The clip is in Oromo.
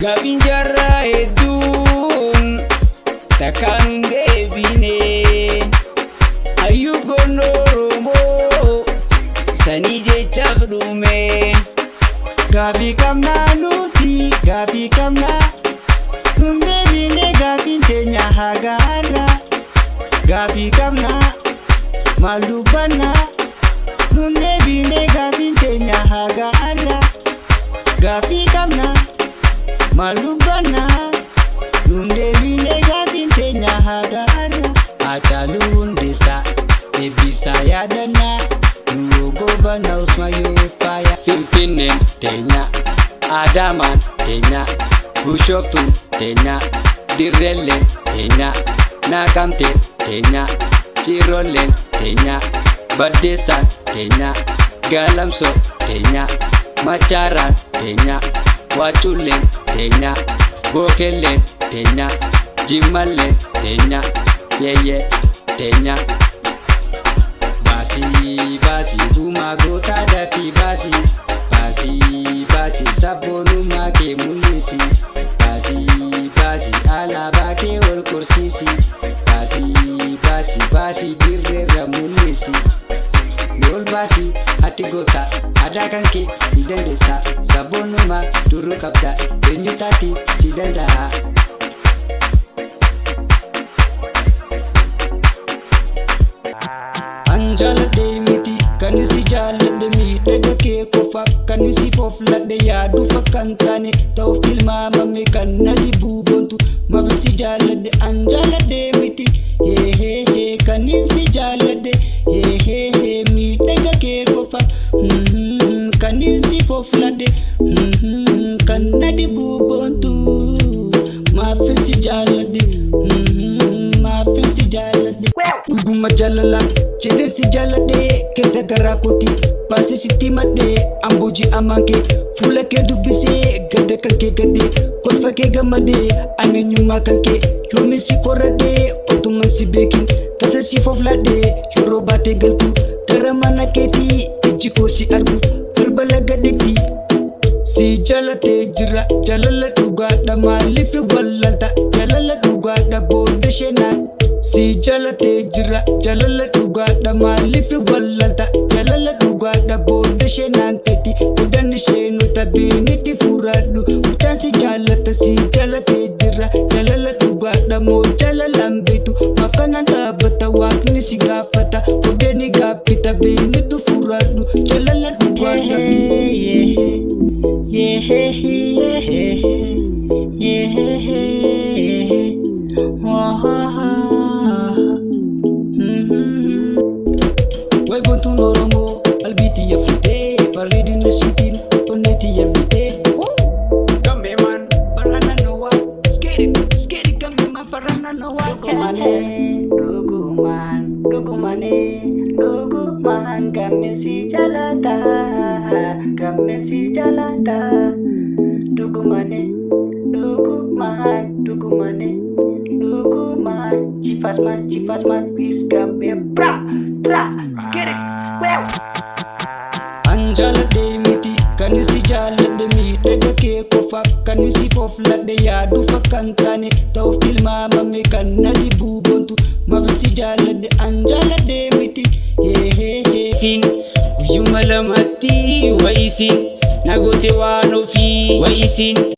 Gabin jarra hedduun takkaan deebine ayyuun Oromoo sanii jechaaf dhume. Gaaffii qabnaa nuti gaaffii qabnaa nun deebine gaaffiin teenya hagaarra. Gaaffii qabnaa maal dubbannaa nun deebine gaaffiin teenya hagaarra. Gaaffii qabnaa maal dubbannaa nun deebine gaaffiin teenya hagaarra. Haacaaluu Hundeessaa eebbisaa yaadannaa nu goobana Usmayyoo faaya. Finfinneen teenya, Adaamaan teenya, Bushooftuun teenya, Dirreelleen teenya, Naqamteen teenya, Cirrooleen teenya, Baddeessaan teenya, Galamsoo teenya, Machaaraan teenya, Waaculleen teenya, Bookelleen teenya, Jimmalleen teenya, Yeyyee teenya. Baasii dhumaa gootaa dafii baasii sabboonummaa kee mul'isi. Baasii alaabaa kee ol korsiisi. Baasii dirreerra mul'isi. Yool baasii ati goota aadaa kan kee ni dandeessa. Sabboonummaa duruu qabda eenyu taati si danda'a. Anjaaladhee miti kan si jaaladhe miidhaga kee qofaaf kan si foofladhe yaaduu fakkaan taane ta'uuf tilmaamame kan na dhibbuu boontu maaf si jaaladhe. Anjaaladhee miti heehee kan si jaaladhe heehee miidhaga kee qofaaf kan si foofladhe kan na dhibbuu boontu maaf si jaaladhe maaf si jaaladhe. Dhuguma jaalala jedhee si jaaladhee keessa garaa kooti baasii sitti madhee amboojii amaan kee fuula kee dubbisee gadda kan kee gadhee kolfa kee gammadee aneenyummaa kan kee yoomin si qorradhee otuman si beekin tasa si foofladhee yeroo baatee galtu gara mana keetii ijji koo si arguuf balbala gadheetti. Si jaalatee jira jaalala dhugaadha maaliif wallalta jaalala dhugaadha booda sheenaan. Si jaalatee jira jaalala dhugaadha maaliif wallalta jaalala dhugaadha booda sheenaan teeti odaan isheen utabeenitti furaadhu mucaan si jaalata. Si jaalatee jira jaalala dhugaadha moo jaalalaan beektu maaf kanaan dhaabbata waaqni si gaafata odeeni gaaffita beenitu furaadhu jaalala dhugaadha. Way buntuun Oromoo albiitii yaafutee bareedina siitiin onneetii yaabitee. Gambeemaan farana noowaa skeeri gambeemaan farana noowaa. Dhugumaan gammisi jaalata dhugumane Chifasman bis gambe bra get it well. Anjaaladhee miti kan si jaaladhe miidhaga kee qofaaf kan si foofladhe yaaduu fakkaan taane ta'uuf tilmaamame kan na dhibbuu boontu maaf si jaaladhe. Anjaaladhee miti heehee siin guyyuma lamatti wayisin nagoote waan ofii wayisin